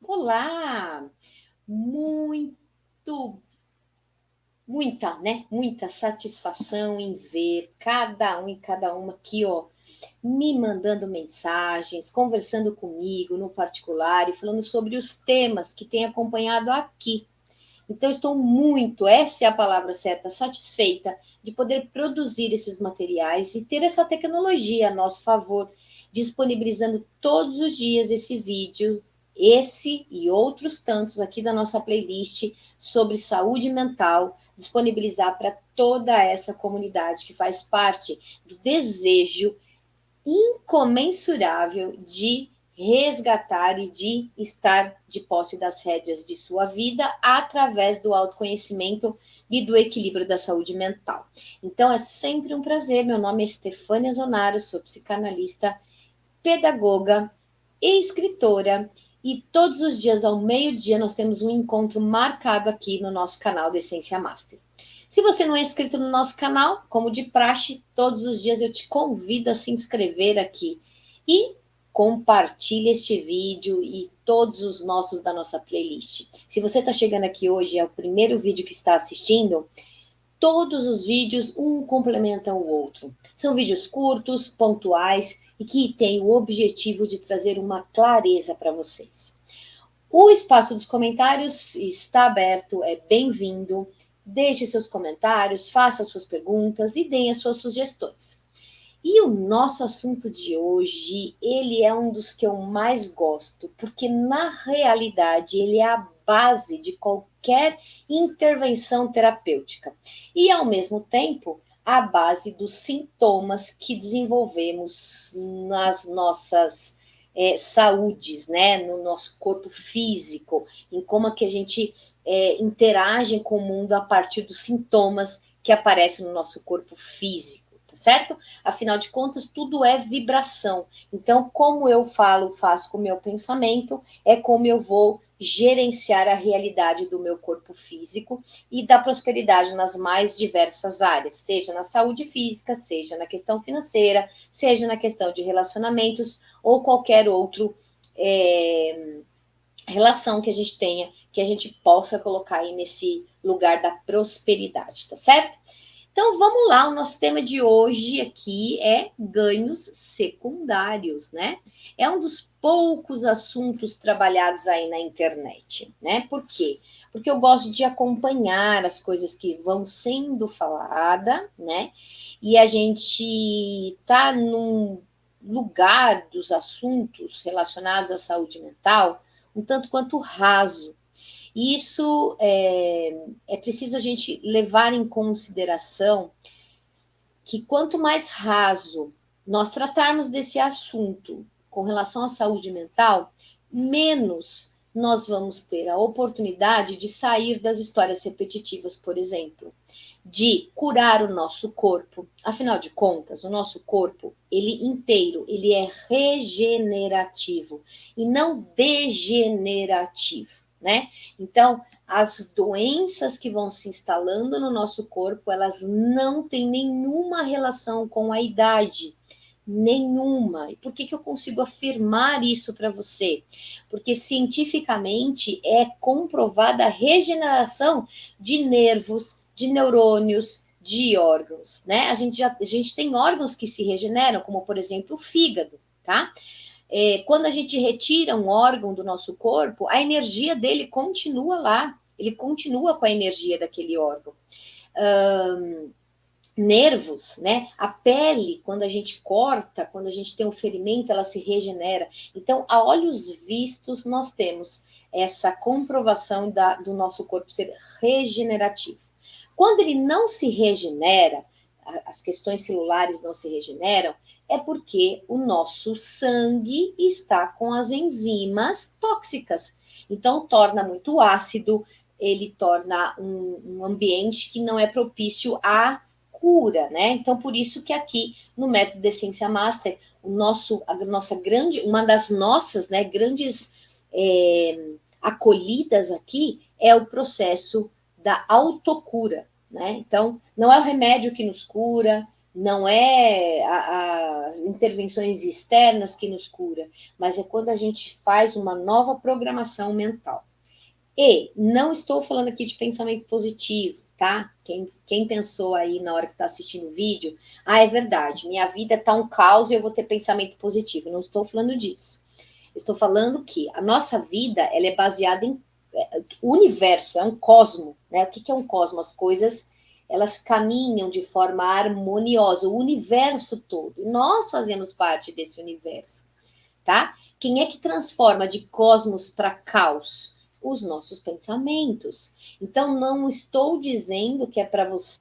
Olá! Muito, muita satisfação em ver cada um e cada uma aqui, ó, me mandando mensagens, conversando comigo no particular e falando sobre os temas que tem acompanhado aqui. Então, estou muito, essa é a palavra certa, satisfeita de poder produzir esses materiais e ter essa tecnologia a nosso favor, disponibilizando todos os dias esse vídeo, esse e outros tantos aqui da nossa playlist sobre saúde mental, disponibilizar para toda essa comunidade que faz parte do desejo incomensurável de resgatar e de estar de posse das rédeas de sua vida através do autoconhecimento e do equilíbrio da saúde mental. Então é sempre um prazer. Meu nome é Stefânia Zonaro, sou psicanalista, pedagoga e escritora. E todos os dias ao meio-dia nós temos um encontro marcado aqui no nosso canal da Essência Master. Se você não é inscrito no nosso canal, como de praxe, todos os dias eu te convido a se inscrever aqui e compartilhe este vídeo e todos os nossos da nossa playlist. Se você está chegando aqui hoje, é o primeiro vídeo que está assistindo, todos os vídeos um complementam o outro. São vídeos curtos, pontuais e que têm o objetivo de trazer uma clareza para vocês. O espaço dos comentários está aberto, é bem-vindo. Deixe seus comentários, faça suas perguntas e deem as suas sugestões. E o nosso assunto de hoje, ele é um dos que eu mais gosto, porque na realidade ele é a base de qualquer intervenção terapêutica. E ao mesmo tempo, a base dos sintomas que desenvolvemos nas nossas saúdes, né, no nosso corpo físico, em como é que a gente interage com o mundo a partir dos sintomas que aparecem no nosso corpo físico, tá certo? Afinal de contas, tudo é vibração. Então, como eu falo, faço com o meu pensamento, é como eu vou gerenciar a realidade do meu corpo físico e da prosperidade nas mais diversas áreas, seja na saúde física, seja na questão financeira, seja na questão de relacionamentos ou qualquer outro relação que a gente tenha, que a gente possa colocar aí nesse lugar da prosperidade, tá certo? Então vamos lá, o nosso tema de hoje aqui é ganhos secundários, né? É um dos poucos assuntos trabalhados aí na internet, né? Por quê? Porque eu gosto de acompanhar as coisas que vão sendo faladas, né? E a gente tá num lugar dos assuntos relacionados à saúde mental um tanto quanto raso. E isso é preciso a gente levar em consideração que quanto mais raso nós tratarmos desse assunto com relação à saúde mental, menos nós vamos ter a oportunidade de sair das histórias repetitivas, por exemplo, de curar o nosso corpo. Afinal de contas, o nosso corpo, ele inteiro, ele é regenerativo e não degenerativo, né? Então, as doenças que vão se instalando no nosso corpo, elas não têm nenhuma relação com a idade. Nenhuma. E por que eu consigo afirmar isso para você? Porque cientificamente é comprovada a regeneração de nervos, de neurônios, de órgãos, né? A gente tem órgãos que se regeneram, como por exemplo o fígado, tá? Quando a gente retira um órgão do nosso corpo, a energia dele continua lá, ele continua com a energia daquele órgão. Nervos, né? A pele, quando a gente corta, quando a gente tem um ferimento, ela se regenera. Então, a olhos vistos, nós temos essa comprovação do nosso corpo ser regenerativo. Quando ele não se regenera, as questões celulares não se regeneram, é porque o nosso sangue está com as enzimas tóxicas. Então, torna muito ácido, ele torna um ambiente que não é propício a cura, né? Então, por isso que aqui no método de Essência Master, uma das nossas, né, grandes acolhidas aqui é o processo da autocura, né? Então, não é o remédio que nos cura, Não é as intervenções externas que nos cura, mas é quando a gente faz uma nova programação mental. E não estou falando aqui de pensamento positivo, tá? Quem pensou aí na hora que está assistindo o vídeo, é verdade, minha vida está um caos e eu vou ter pensamento positivo. Não estou falando disso. Estou falando que a nossa vida ela é baseada em o universo, é um cosmo, né? O que é um cosmo? As coisas elas caminham de forma harmoniosa, o universo todo. E nós fazemos parte desse universo, tá? Quem é que transforma de cosmos para caos? Os nossos pensamentos. Então, não estou dizendo que é para você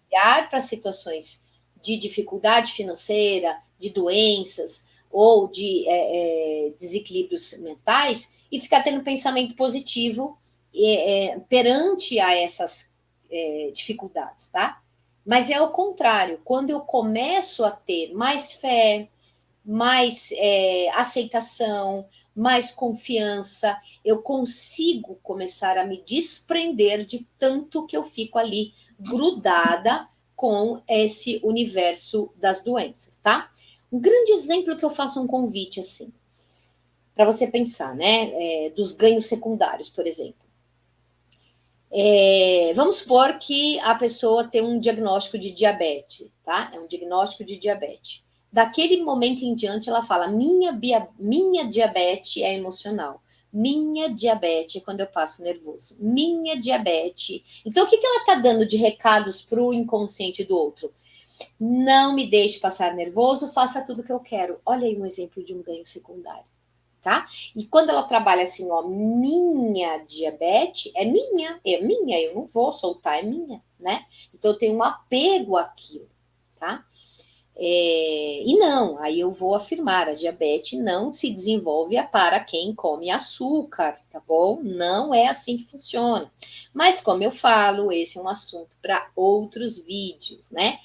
olhar para situações de dificuldade financeira, de doenças ou de desequilíbrios mentais e ficar tendo pensamento positivo perante a essas dificuldades, tá? Mas é o contrário, quando eu começo a ter mais fé, mais aceitação, mais confiança, eu consigo começar a me desprender de tanto que eu fico ali grudada com esse universo das doenças, tá? Um grande exemplo que eu faço um convite assim, para você pensar, né? Dos ganhos secundários, por exemplo. Vamos supor que a pessoa tem um diagnóstico de diabetes, tá? É um diagnóstico de diabetes. Daquele momento em diante, ela fala: minha diabetes é emocional. Minha diabetes é quando eu passo nervoso. Minha diabetes. Então, o que ela está dando de recados para o inconsciente do outro? Não me deixe passar nervoso, faça tudo que eu quero. Olha aí um exemplo de um ganho secundário. Tá? E quando ela trabalha assim, ó, minha diabetes é minha, eu não vou soltar, é minha, né? Então eu tenho um apego àquilo, tá? E não, aí eu vou afirmar, a diabetes não se desenvolve para quem come açúcar, tá bom? Não é assim que funciona. Mas como eu falo, esse é um assunto para outros vídeos, né?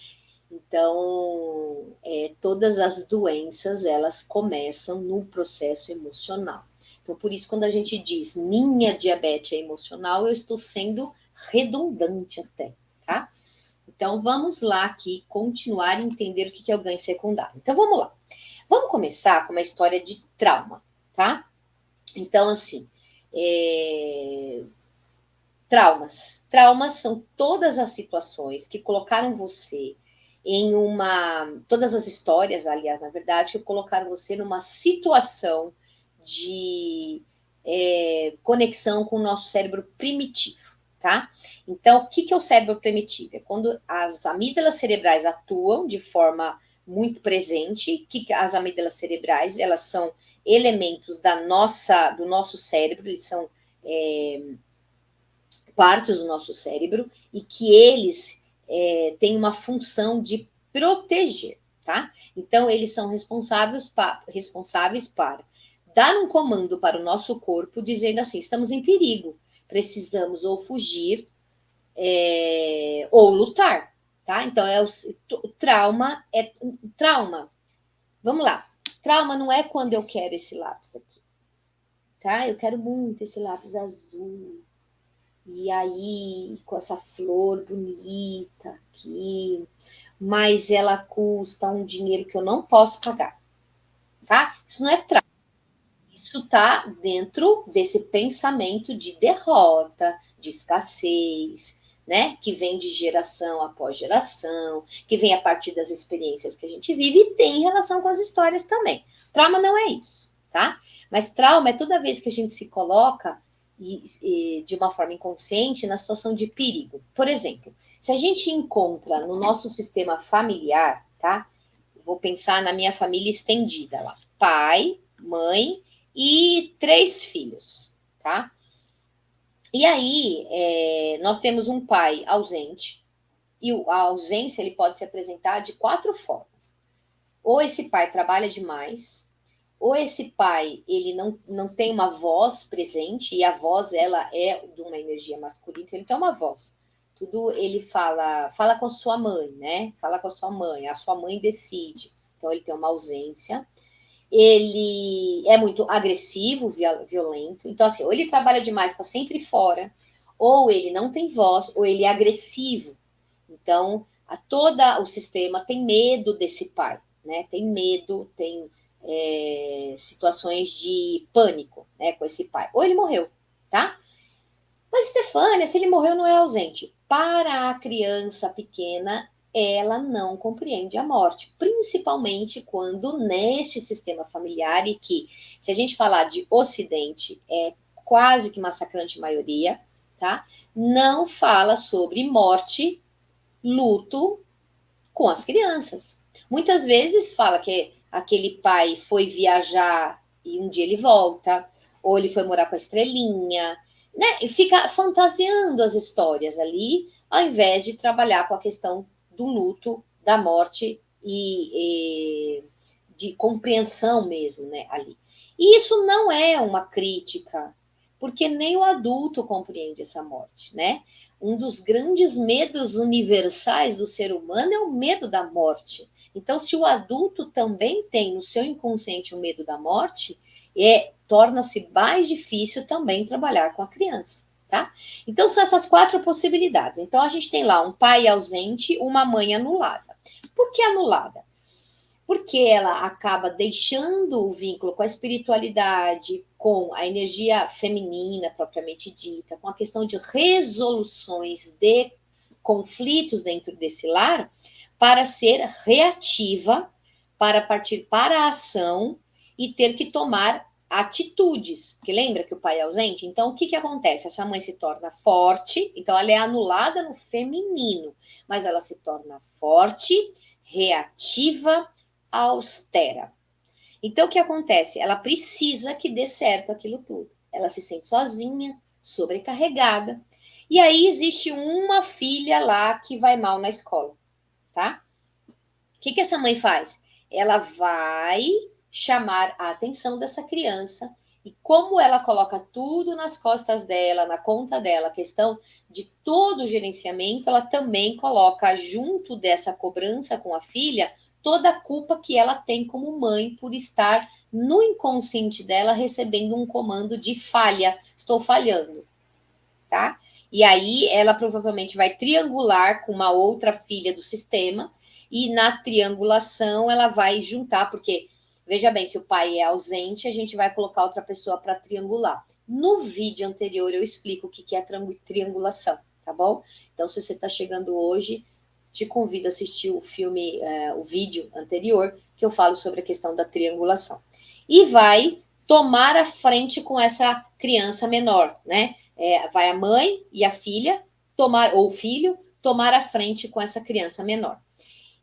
Então, todas as doenças, elas começam no processo emocional. Então, por isso, quando a gente diz minha diabetes é emocional, eu estou sendo redundante até, tá? Então, vamos lá aqui continuar a entender o que é o ganho secundário. Então, vamos lá. Vamos começar com uma história de trauma, tá? Então, assim, traumas. Traumas são todas as situações que colocaram você em uma. Todas as histórias, aliás, na verdade, que colocaram você numa situação de conexão com o nosso cérebro primitivo, tá? Então, o que é o cérebro primitivo? É quando as amígdalas cerebrais atuam de forma muito presente. Que as amígdalas cerebrais, elas são elementos do nosso cérebro, eles são partes do nosso cérebro e que eles têm uma função de proteger, tá? Então, eles são responsáveis para dar um comando para o nosso corpo, dizendo assim: estamos em perigo, precisamos ou fugir ou lutar, tá? Então, o trauma é trauma. Vamos lá. Trauma não é quando eu quero esse lápis aqui, tá? Eu quero muito esse lápis azul. E aí, com essa flor bonita aqui, mas ela custa um dinheiro que eu não posso pagar, tá? Isso não é trauma. Isso tá dentro desse pensamento de derrota, de escassez, né? Que vem de geração após geração, que vem a partir das experiências que a gente vive e tem relação com as histórias também. Trauma não é isso, tá? Mas trauma é toda vez que a gente se coloca de uma forma inconsciente na situação de perigo. Por exemplo, se a gente encontra no nosso sistema familiar, tá? Vou pensar na minha família estendida lá: pai, mãe e 3 filhos, tá? E aí, nós temos um pai ausente, e a ausência ele pode se apresentar de 4 formas. Ou esse pai trabalha demais, ou esse pai ele não tem uma voz presente, e a voz ela é de uma energia masculina, então ele tem uma voz. Tudo ele fala com a sua mãe, né? Fala com a sua sua mãe decide. Então ele tem uma ausência. Ele é muito agressivo, violento. Então, assim, ou ele trabalha demais, está sempre fora, ou ele não tem voz, ou ele é agressivo. Então, todo o sistema tem medo desse pai, né? Tem medo, tem situações de pânico, né, com esse pai. Ou ele morreu, tá? Mas, Stefânia, se ele morreu, não é ausente. Para a criança pequena, ela não compreende a morte, principalmente quando neste sistema familiar, e que, se a gente falar de Ocidente, é quase que massacrante maioria, tá? Não fala sobre morte, luto com as crianças. Muitas vezes fala que aquele pai foi viajar e um dia ele volta, ou ele foi morar com a estrelinha, né? E fica fantasiando as histórias ali, ao invés de trabalhar com a questão do luto, da morte e de compreensão mesmo, né, ali. E isso não é uma crítica, porque nem o adulto compreende essa morte, né? Um dos grandes medos universais do ser humano é o medo da morte. Então, se o adulto também tem no seu inconsciente o medo da morte, torna-se mais difícil também trabalhar com a criança, tá? Então, são essas 4 possibilidades. Então, a gente tem lá um pai ausente, uma mãe anulada. Por que anulada? Porque ela acaba deixando o vínculo com a espiritualidade, com a energia feminina propriamente dita, com a questão de resoluções de conflitos dentro desse lar, para ser reativa, para partir para a ação e ter que tomar atitudes. Porque lembra que o pai é ausente? Então, o que acontece? Essa mãe se torna forte, então ela é anulada no feminino, mas ela se torna forte, reativa, austera. Então, o que acontece? Ela precisa que dê certo aquilo tudo. Ela se sente sozinha, sobrecarregada. E aí existe uma filha lá que vai mal na escola, tá? O que essa mãe faz? Ela vai chamar a atenção dessa criança e como ela coloca tudo nas costas dela, na conta dela, a questão de todo o gerenciamento, ela também coloca junto dessa cobrança com a filha toda a culpa que ela tem como mãe por estar no inconsciente dela recebendo um comando de falha, estou falhando, tá? E aí ela provavelmente vai triangular com uma outra filha do sistema e na triangulação ela vai juntar, porque veja bem, se o pai é ausente, a gente vai colocar outra pessoa para triangular. No vídeo anterior eu explico o que é triangulação, tá bom? Então, se você está chegando hoje, te convido a assistir o filme, o vídeo anterior, que eu falo sobre a questão da triangulação. E vai tomar a frente com essa criança menor, né? Vai a mãe e a filha tomar, ou o filho, tomar a frente com essa criança menor.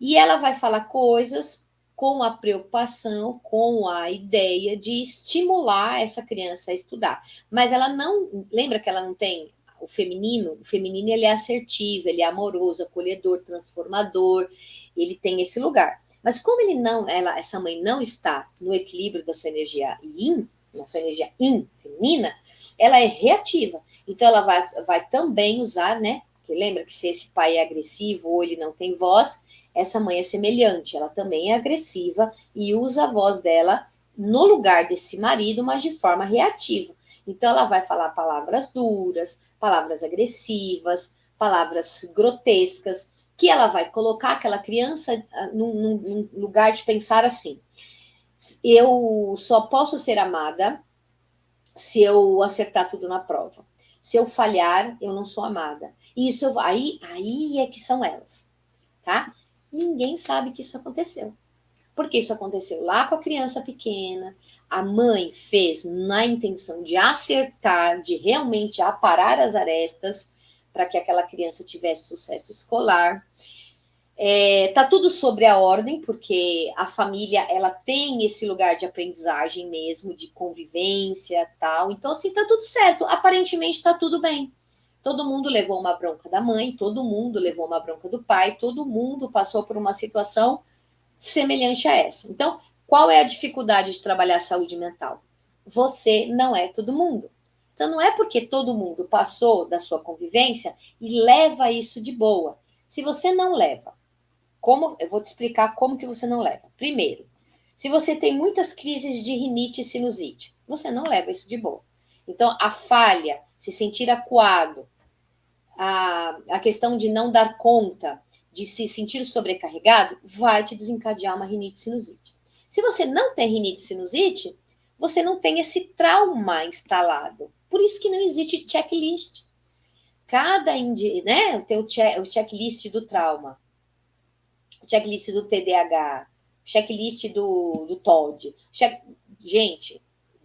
E ela vai falar coisas com a preocupação, com a ideia de estimular essa criança a estudar. Mas ela não, lembra que ela não tem o feminino ele é assertivo, ele é amoroso, acolhedor, transformador, ele tem esse lugar. Mas como ele não, essa mãe não está no equilíbrio da sua energia yin, na sua energia yin, feminina, ela é reativa. Então ela vai também usar, né? Porque lembra que se esse pai é agressivo ou ele não tem voz, essa mãe é semelhante, ela também é agressiva e usa a voz dela no lugar desse marido, mas de forma reativa. Então ela vai falar palavras duras, palavras agressivas, palavras grotescas, que ela vai colocar aquela criança num lugar de pensar assim: eu só posso ser amada se eu acertar tudo na prova. Se eu falhar, eu não sou amada. Isso aí é que são elas, tá? Ninguém sabe que isso aconteceu. Porque isso aconteceu lá com a criança pequena, a mãe fez na intenção de acertar, de realmente aparar as arestas para que aquela criança tivesse sucesso escolar. Tá tudo sobre a ordem, porque a família ela tem esse lugar de aprendizagem mesmo, de convivência, tal. Então, assim, tá tudo certo. Aparentemente tá tudo bem. Todo mundo levou uma bronca da mãe, todo mundo levou uma bronca do pai, todo mundo passou por uma situação semelhante a essa. Então, qual é a dificuldade de trabalhar a saúde mental? Você não é todo mundo. Então, não é porque todo mundo passou da sua convivência e leva isso de boa. Se você não leva, eu vou te explicar como que você não leva. Primeiro, se você tem muitas crises de rinite e sinusite, você não leva isso de boa. Então, a falha, se sentir acuado, a questão de não dar conta, de se sentir sobrecarregado, vai te desencadear uma rinite sinusite. Se você não tem rinite sinusite, você não tem esse trauma instalado. Por isso que não existe checklist. Cada né, tem o checklist do trauma, o checklist do TDAH, o checklist do TOD. Gente,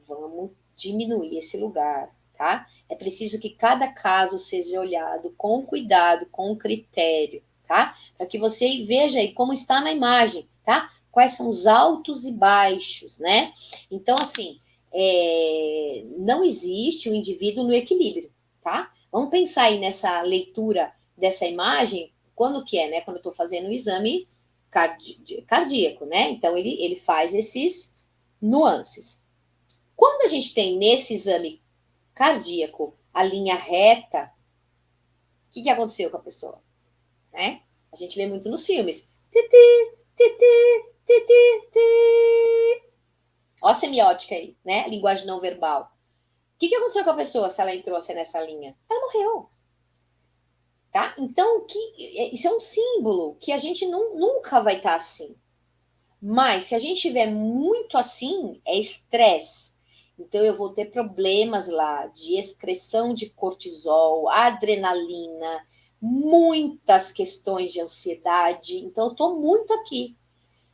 vamos diminuir esse lugar, tá? É preciso que cada caso seja olhado com cuidado, com critério, tá? Para que você veja aí como está na imagem, tá? Quais são os altos e baixos, né? Então, assim, não existe o indivíduo no equilíbrio, tá? Vamos pensar aí nessa leitura dessa imagem, quando que é, né? Quando eu estou fazendo o exame cardíaco, né? Então, ele faz esses nuances. Quando a gente tem nesse exame cardíaco a linha reta, o que aconteceu com a pessoa? Né? A gente vê muito nos filmes. Titi, titi, titi, titi. Ó a semiótica aí, né? A linguagem não verbal. O que aconteceu com a pessoa se ela entrou assim nessa linha? Ela morreu. Tá? Então, isso é um símbolo que a gente nunca vai estar assim. Mas se a gente estiver muito assim, é estresse. Então, eu vou ter problemas lá de excreção de cortisol, adrenalina, muitas questões de ansiedade. Então, eu estou muito aqui,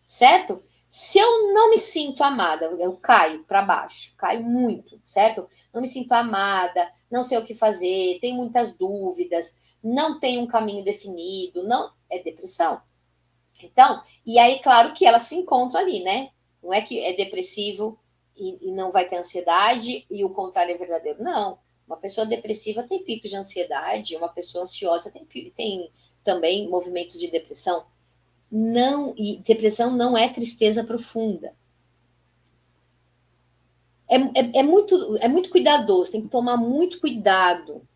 certo? Se eu não me sinto amada, eu caio para baixo, caio muito, certo? Não me sinto amada, não sei o que fazer, tenho muitas dúvidas, não tenho um caminho definido, não é depressão. Então, e aí, claro que ela se encontra ali, né? Não é que é depressivo e não vai ter ansiedade e o contrário é verdadeiro. Não. Uma pessoa depressiva tem picos de ansiedade, uma pessoa ansiosa tem também movimentos de depressão. Não, e depressão não é tristeza profunda. É muito cuidadoso, tem que tomar muito cuidado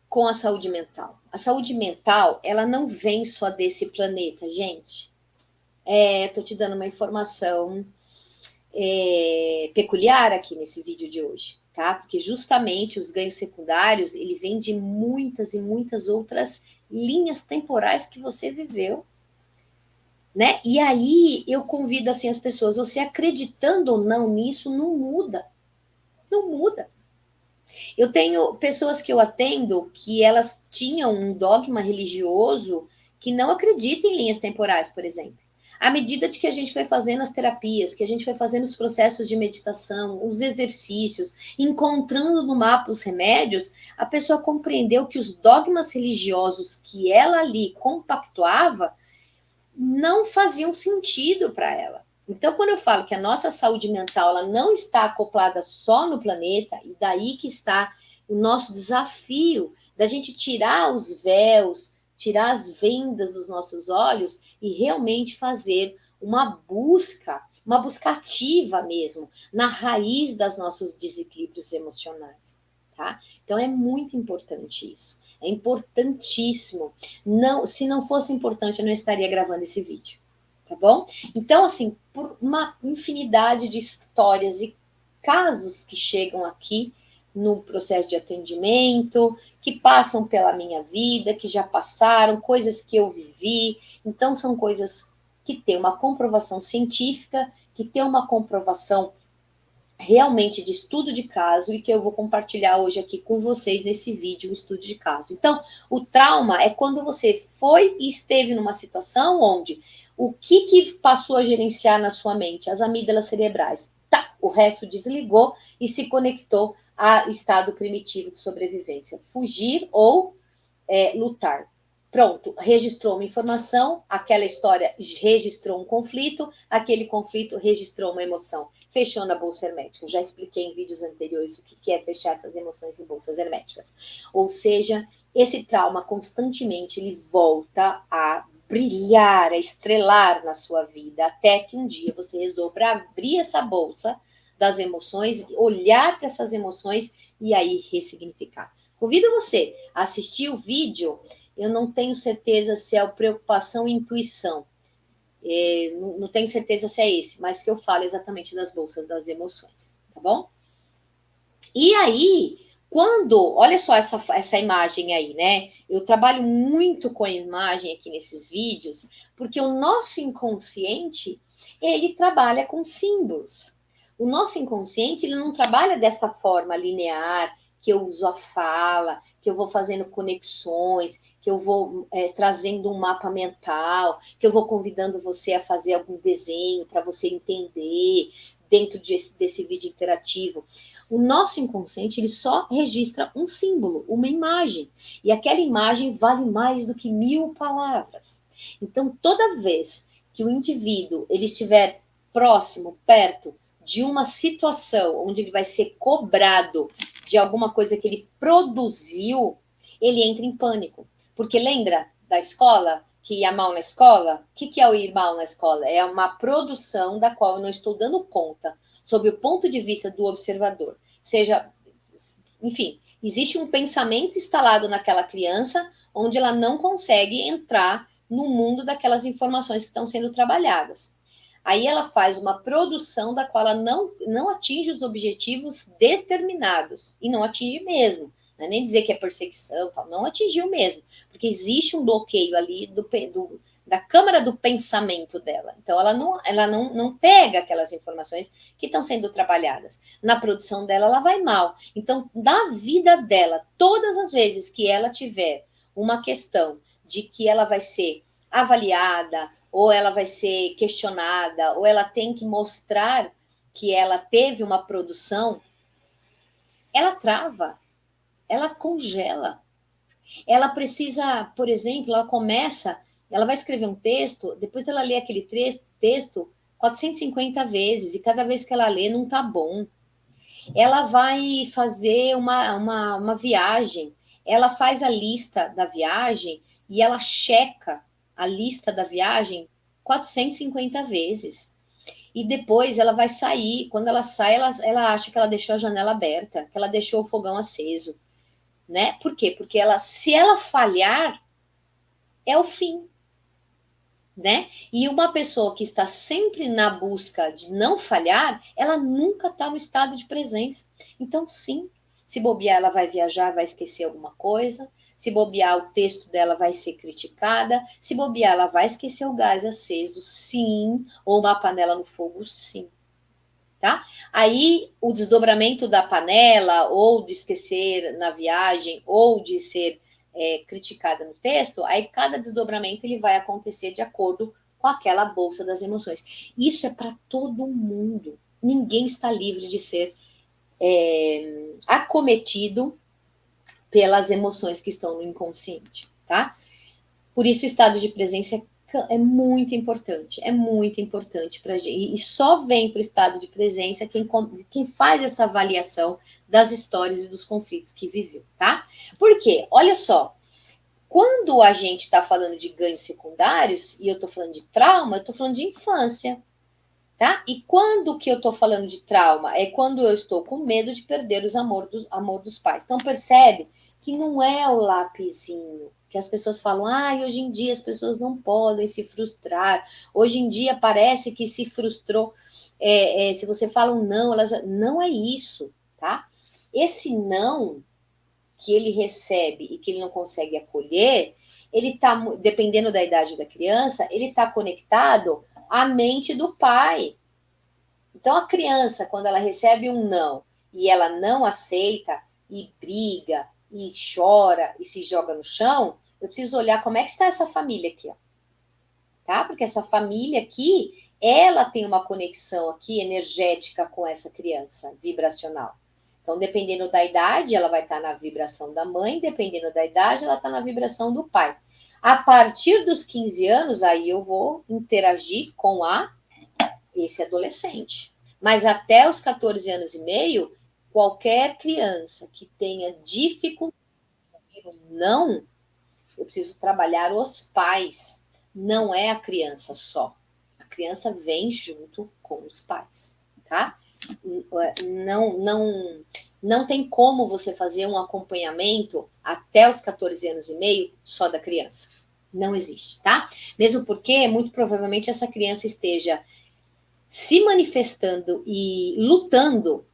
com a saúde mental. A saúde mental, ela não vem só desse planeta, gente. Estou te dando uma informação peculiar aqui nesse vídeo de hoje, tá? Porque justamente os ganhos secundários, ele vem de muitas e muitas outras linhas temporais que você viveu, né? E aí eu convido assim as pessoas, você acreditando ou não nisso, não muda. Não muda. Eu tenho pessoas que eu atendo que elas tinham um dogma religioso que não acredita em linhas temporais, por exemplo. À medida de que a gente foi fazendo as terapias, que a gente foi fazendo os processos de meditação, os exercícios, encontrando no mapa os remédios, a pessoa compreendeu que os dogmas religiosos que ela ali compactuava não faziam sentido para ela. Então, quando eu falo que a nossa saúde mental ela não está acoplada só no planeta, e daí que está o nosso desafio da gente tirar os véus, tirar as vendas dos nossos olhos e realmente fazer uma busca ativa mesmo, na raiz das nossos desequilíbrios emocionais, tá? Então, é muito importante isso. É importantíssimo. Não, se não fosse importante, eu não estaria gravando esse vídeo, tá bom? Então, assim, por uma infinidade de histórias e casos que chegam aqui no processo de atendimento, que passam pela minha vida, que já passaram, coisas que eu vivi. Então, são coisas que têm uma comprovação científica, que têm uma comprovação realmente de estudo de caso e que eu vou compartilhar hoje aqui com vocês nesse vídeo, um estudo de caso. Então, o trauma é quando você foi e esteve numa situação onde o que passou a gerenciar na sua mente? As amígdalas cerebrais. Tá, o resto desligou e se conectou ao estado primitivo de sobrevivência. Fugir ou lutar. Pronto, registrou uma informação, aquela história registrou um conflito, aquele conflito registrou uma emoção. Fechou na bolsa hermética. Já expliquei em vídeos anteriores o que é fechar essas emoções em bolsas herméticas. Ou seja, esse trauma constantemente ele volta a brilhar, a estrelar na sua vida, até que um dia você resolva abrir essa bolsa das emoções, olhar para essas emoções e aí ressignificar. Convido você a assistir o vídeo. Eu não tenho certeza se é preocupação e intuição. Não tenho certeza se é esse, mas que eu falo exatamente das bolsas das emoções, tá bom? E aí, Olha só essa imagem aí, né? Eu trabalho muito com a imagem aqui nesses vídeos, porque o nosso inconsciente, ele trabalha com símbolos. O nosso inconsciente, ele não trabalha dessa forma linear, que eu uso a fala, que eu vou fazendo conexões, que eu vou trazendo um mapa mental, que eu vou convidando você a fazer algum desenho para você entender dentro desse vídeo interativo. O nosso inconsciente, ele só registra um símbolo, uma imagem. E aquela imagem vale mais do que 1000 palavras. Então, toda vez que o indivíduo ele estiver próximo, perto de uma situação onde ele vai ser cobrado de alguma coisa que ele produziu, ele entra em pânico. Porque lembra da escola? Que ia mal na escola? O que é o ir mal na escola? É uma produção da qual eu não estou dando conta, sob o ponto de vista do observador. Seja, enfim, existe um pensamento instalado naquela criança onde ela não consegue entrar no mundo daquelas informações que estão sendo trabalhadas. Aí ela faz uma produção da qual ela não atinge os objetivos determinados, e não atinge mesmo. Não é nem dizer que é perseguição, não atingiu mesmo, porque existe um bloqueio ali da câmara do pensamento dela. Então, ela não pega aquelas informações que estão sendo trabalhadas. Na produção dela, ela vai mal. Então, na vida dela, todas as vezes que ela tiver uma questão de que ela vai ser avaliada, ou ela vai ser questionada, ou ela tem que mostrar que ela teve uma produção, ela trava, ela congela. Ela precisa, por exemplo, ela vai escrever um texto, depois ela lê aquele texto 450 vezes, e cada vez que ela lê não tá bom. Ela vai fazer uma viagem, ela faz a lista da viagem e ela checa a lista da viagem 450 vezes. E depois ela vai sair. Quando ela sai, ela acha que ela deixou a janela aberta, que ela deixou o fogão aceso, né? Por quê? Porque se ela falhar, é o fim, né? E uma pessoa que está sempre na busca de não falhar, ela nunca está no estado de presença. Então, sim, se bobear, ela vai viajar, vai esquecer alguma coisa. Se bobear, o texto dela vai ser criticada. Se bobear, ela vai esquecer o gás aceso, sim. Ou uma panela no fogo, sim. Tá? Aí, o desdobramento da panela, ou de esquecer na viagem, ou de ser criticada no texto, aí cada desdobramento ele vai acontecer de acordo com aquela bolsa das emoções. Isso é para todo mundo. Ninguém está livre de ser acometido pelas emoções que estão no inconsciente, tá? Por isso o estado de presença é muito importante para a gente. E só vem para o estado de presença quem faz essa avaliação das histórias e dos conflitos que viveu, tá? Por quê? Olha só, quando a gente está falando de ganhos secundários, e eu estou falando de trauma, eu estou falando de infância, tá? E quando que eu estou falando de trauma? É quando eu estou com medo de perder os amor dos pais. Então, percebe que não é o lapisinho, que as pessoas falam, hoje em dia as pessoas não podem se frustrar. Hoje em dia parece que se frustrou. Se você fala um não, não é isso, tá? Esse não que ele recebe e que ele não consegue acolher, ele está, dependendo da idade da criança, ele está conectado à mente do pai. Então, a criança, quando ela recebe um não e ela não aceita, e briga, e chora, e se joga no chão, eu preciso olhar como é que está essa família aqui, ó. Tá? Porque essa família aqui, ela tem uma conexão aqui energética com essa criança, vibracional. Então, dependendo da idade, ela vai estar na vibração da mãe, dependendo da idade, ela está na vibração do pai. A partir dos 15 anos, aí eu vou interagir com esse adolescente. Mas até os 14 anos e meio, qualquer criança que tenha dificuldade de ouvir um não, eu preciso trabalhar os pais. Não é a criança só. A criança vem junto com os pais, tá? Não tem como você fazer um acompanhamento até os 14 anos e meio só da criança. Não existe, tá? Mesmo porque, muito provavelmente, essa criança esteja se manifestando e lutando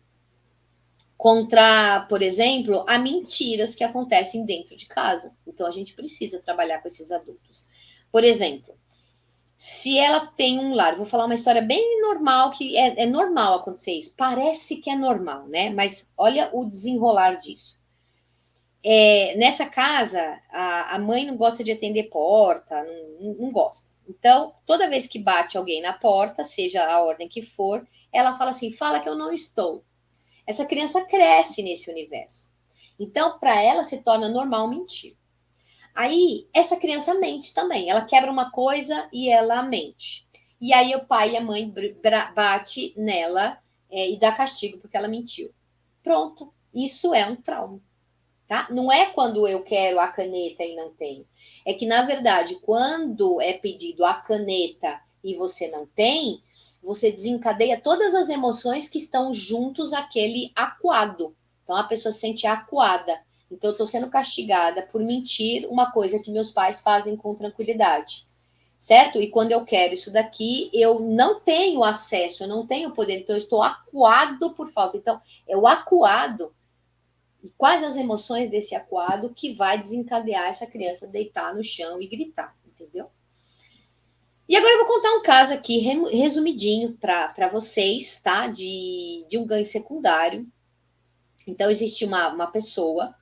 contra, por exemplo, a mentiras que acontecem dentro de casa. Então, a gente precisa trabalhar com esses adultos. Por exemplo, se ela tem um lar, vou falar uma história bem normal, que é normal acontecer isso. Parece que é normal, né? Mas olha o desenrolar disso. Nessa casa, a mãe não gosta de atender porta, não gosta. Então, toda vez que bate alguém na porta, seja a ordem que for, ela fala assim: fala que eu não estou. Essa criança cresce nesse universo. Então, para ela, se torna normal mentir. Aí, essa criança mente também. Ela quebra uma coisa e ela mente. E aí, o pai e a mãe bate nela e dá castigo porque ela mentiu. Pronto. Isso é um trauma. Tá? Não é quando eu quero a caneta e não tenho. É que, na verdade, quando é pedido a caneta e você não tem, você desencadeia todas as emoções que estão juntos àquele acuado. Então, a pessoa se sente acuada. Então, eu estou sendo castigada por mentir uma coisa que meus pais fazem com tranquilidade. Certo? E quando eu quero isso daqui, eu não tenho acesso, eu não tenho poder. Então, eu estou acuado por falta. Então, é o acuado e quais as emoções desse acuado que vai desencadear essa criança deitar no chão e gritar, entendeu? E agora eu vou contar um caso aqui, resumidinho, para vocês, tá? De um ganho secundário. Então, existe uma pessoa,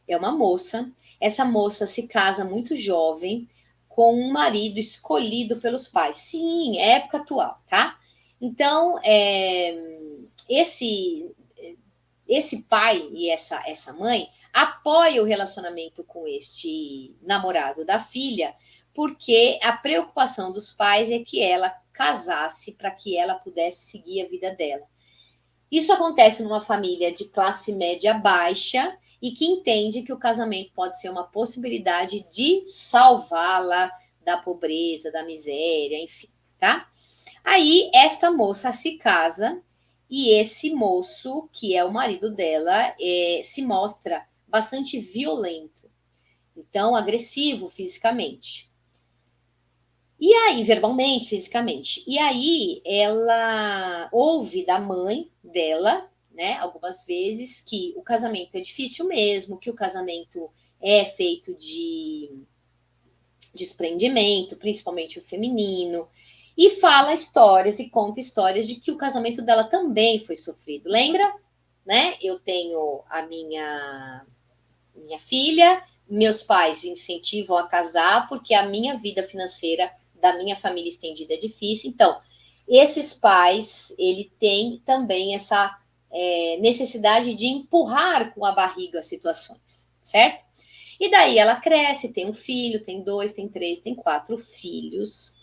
é uma moça, essa moça se casa muito jovem, com um marido escolhido pelos pais. Sim, é época atual, tá? Então, esse pai e essa mãe apoiam o relacionamento com este namorado da filha, porque a preocupação dos pais é que ela casasse para que ela pudesse seguir a vida dela. Isso acontece numa família de classe média baixa e que entende que o casamento pode ser uma possibilidade de salvá-la da pobreza, da miséria, enfim, tá? Aí esta moça se casa e esse moço, que é o marido dela, se mostra bastante violento, então agressivo fisicamente. E aí, verbalmente, fisicamente. E aí ela ouve da mãe dela, né, algumas vezes, que o casamento é difícil mesmo, que o casamento é feito de desprendimento, principalmente o feminino, e fala histórias e conta histórias de que o casamento dela também foi sofrido. Lembra? Né? Eu tenho a minha filha, meus pais incentivam a casar porque a minha vida financeira da minha família estendida é difícil. Então, esses pais, ele tem também essa necessidade de empurrar com a barriga as situações, certo? E daí ela cresce, tem um filho, tem 2, tem 3, tem 4 filhos.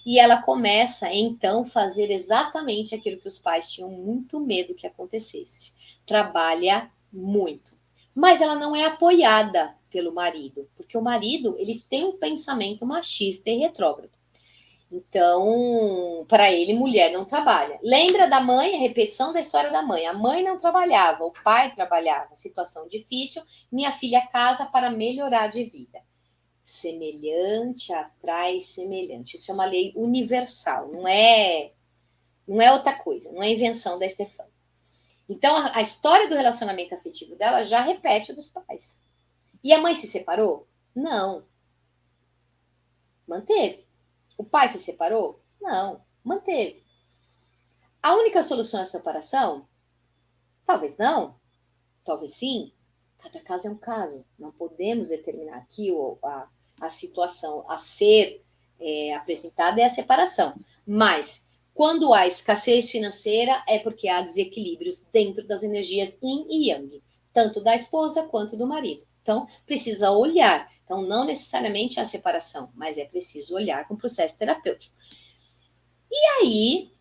E ela começa, então, a fazer exatamente aquilo que os pais tinham muito medo que acontecesse. Trabalha muito. Mas ela não é apoiada pelo marido, porque o marido ele tem um pensamento machista e retrógrado. Então, para ele, mulher não trabalha. Lembra da mãe, a repetição da história da mãe. A mãe não trabalhava, o pai trabalhava, situação difícil, minha filha casa para melhorar de vida. Semelhante atrai semelhante. Isso é uma lei universal, não é outra coisa, não é invenção da Stefania. Então, a história do relacionamento afetivo dela já repete o dos pais. E a mãe se separou? Não. Manteve. O pai se separou? Não. Manteve. A única solução é a separação? Talvez não. Talvez sim. Cada caso é um caso. Não podemos determinar aqui a situação a ser apresentada é a separação. Mas quando há escassez financeira é porque há desequilíbrios dentro das energias yin e yang, tanto da esposa quanto do marido. Então, precisa olhar. Então, não necessariamente a separação, mas é preciso olhar com o processo terapêutico. E aí,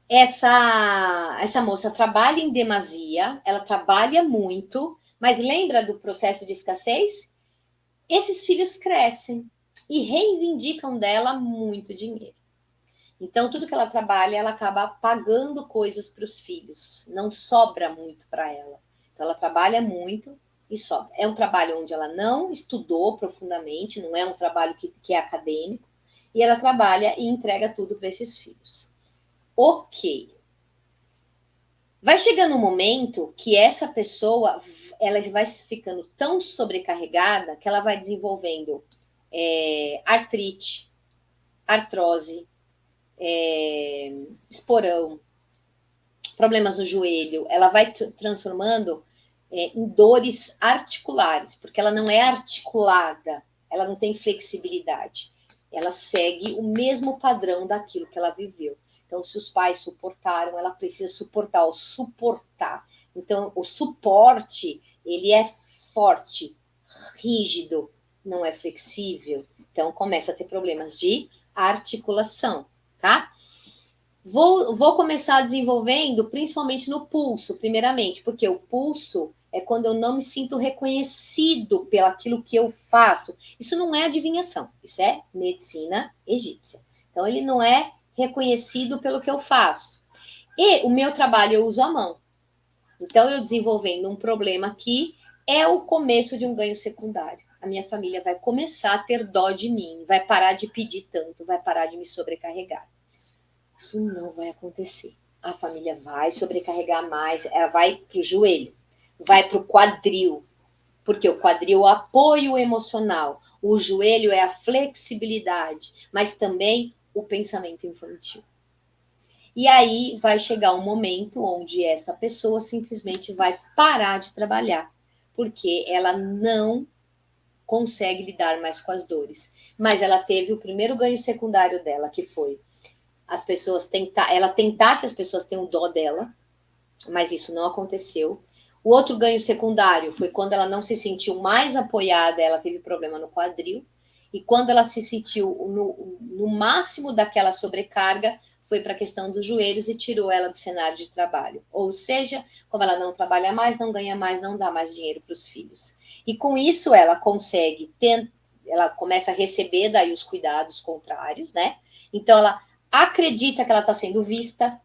essa moça trabalha em demasia, ela trabalha muito, mas lembra do processo de escassez? Esses filhos crescem e reivindicam dela muito dinheiro. Então, tudo que ela trabalha, ela acaba pagando coisas para os filhos. Não sobra muito para ela. Então, ela trabalha muito e sobra. É um trabalho onde ela não estudou profundamente, não é um trabalho que é acadêmico, e ela trabalha e entrega tudo para esses filhos. Ok. Vai chegando um momento que essa pessoa, ela vai ficando tão sobrecarregada que ela vai desenvolvendo artrite, artrose, esporão, problemas no joelho, ela vai transformando em dores articulares, porque ela não é articulada, ela não tem flexibilidade. Ela segue o mesmo padrão daquilo que ela viveu. Então, se os pais suportaram, ela precisa suportar, ou suportar. Então, o suporte, ele é forte, rígido, não é flexível. Então, começa a ter problemas de articulação, tá? Vou começar desenvolvendo principalmente no pulso, primeiramente, porque o pulso é quando eu não me sinto reconhecido pelo aquilo que eu faço. Isso não é adivinhação, isso é medicina egípcia. Então, ele não é reconhecido pelo que eu faço. E o meu trabalho eu uso a mão. Então, eu desenvolvendo um problema aqui é o começo de um ganho secundário. A minha família vai começar a ter dó de mim, vai parar de pedir tanto, vai parar de me sobrecarregar. Isso não vai acontecer. A família vai sobrecarregar mais, ela vai para o joelho, vai para o quadril, porque o quadril é o apoio emocional, o joelho é a flexibilidade, mas também o pensamento infantil. E aí vai chegar um momento onde essa pessoa simplesmente vai parar de trabalhar, porque ela não consegue lidar mais com as dores. Mas ela teve o primeiro ganho secundário dela, que foi as pessoas tentar que as pessoas tenham dó dela, mas isso não aconteceu. O outro ganho secundário foi quando ela não se sentiu mais apoiada, ela teve problema no quadril, e quando ela se sentiu no máximo daquela sobrecarga, foi para a questão dos joelhos e tirou ela do cenário de trabalho. Ou seja, como ela não trabalha mais, não ganha mais, não dá mais dinheiro para os filhos. E com isso ela consegue ela começa a receber daí os cuidados contrários, né? Então ela acredita que ela está sendo vista,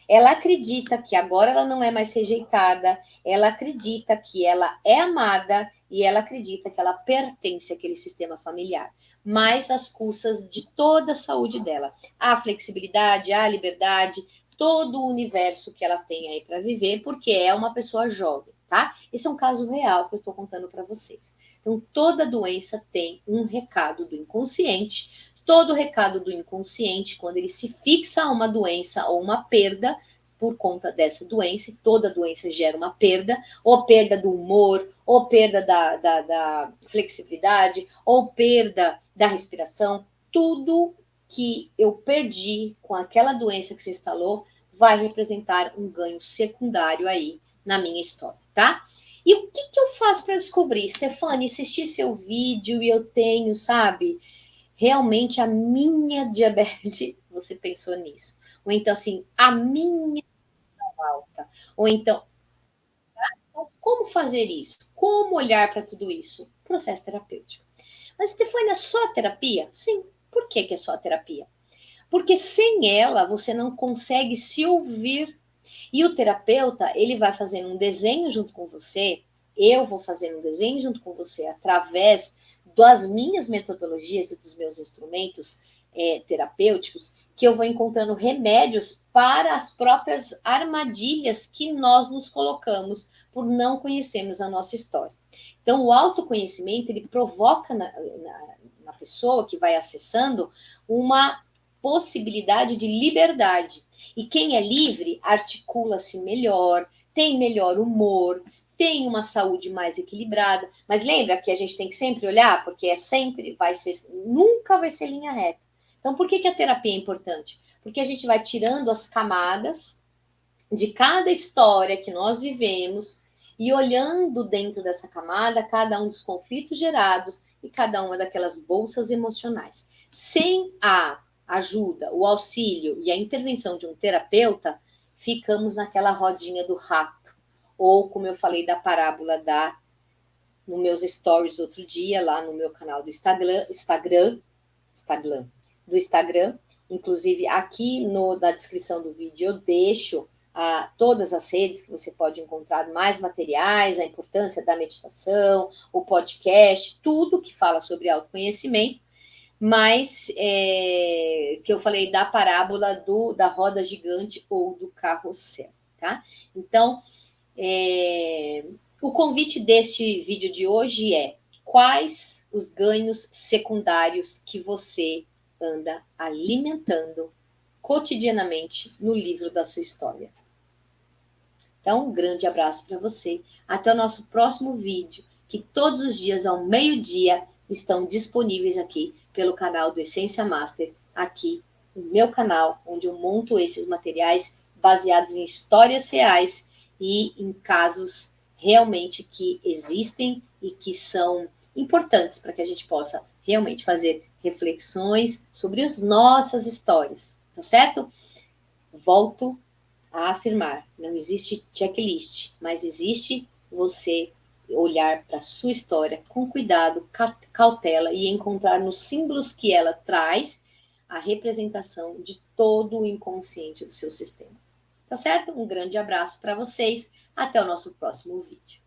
ela acredita que agora ela não é mais rejeitada, ela acredita que ela é amada e ela acredita que ela pertence àquele sistema familiar, mas às custas de toda a saúde dela, a flexibilidade, a liberdade, todo o universo que ela tem aí para viver, porque é uma pessoa jovem, tá? Esse é um caso real que eu estou contando para vocês. Então, toda doença tem um recado do inconsciente. Todo o recado do inconsciente, quando ele se fixa a uma doença ou uma perda por conta dessa doença, toda doença gera uma perda, ou perda do humor, ou perda da flexibilidade, ou perda da respiração, tudo que eu perdi com aquela doença que se instalou vai representar um ganho secundário aí na minha história, tá? E o que eu faço para descobrir? Stefane, assisti seu vídeo e eu tenho, sabe, realmente a minha diabetes, você pensou nisso. Ou então, assim, a minha alta. Ou então, como fazer isso? Como olhar para tudo isso? Processo terapêutico. Mas, Stefania, só terapia? Sim. Por que é só terapia? Porque sem ela, você não consegue se ouvir. E o terapeuta, ele vai fazendo um desenho junto com você, eu vou fazendo um desenho junto com você através das minhas metodologias e dos meus instrumentos terapêuticos, que eu vou encontrando remédios para as próprias armadilhas que nós nos colocamos por não conhecermos a nossa história. Então, o autoconhecimento, ele provoca na pessoa que vai acessando uma possibilidade de liberdade. E quem é livre articula-se melhor, tem melhor humor, tem uma saúde mais equilibrada. Mas lembra que a gente tem que sempre olhar, porque nunca vai ser linha reta. Então, por que a terapia é importante? Porque a gente vai tirando as camadas de cada história que nós vivemos e olhando dentro dessa camada cada um dos conflitos gerados e cada uma daquelas bolsas emocionais. Sem a ajuda, o auxílio e a intervenção de um terapeuta, ficamos naquela rodinha do rato. Ou, como eu falei da parábola nos meus stories outro dia, lá no meu canal do Instagram. Inclusive, aqui na descrição do vídeo eu deixo todas as redes que você pode encontrar mais materiais, a importância da meditação, o podcast, tudo que fala sobre autoconhecimento, mas que eu falei da parábola da roda gigante ou do carrossel. tá? Então, o convite deste vídeo de hoje é: quais os ganhos secundários que você anda alimentando cotidianamente no livro da sua história? Então, um grande abraço para você. Até o nosso próximo vídeo, que todos os dias ao meio-dia estão disponíveis aqui pelo canal do Essência Master, aqui no meu canal, onde eu monto esses materiais baseados em histórias reais e em casos realmente que existem e que são importantes para que a gente possa realmente fazer reflexões sobre as nossas histórias, tá certo? Volto a afirmar: não existe checklist, mas existe você olhar para a sua história com cuidado, cautela e encontrar nos símbolos que ela traz a representação de todo o inconsciente do seu sistema. Tá certo? Um grande abraço para vocês. Até o nosso próximo vídeo.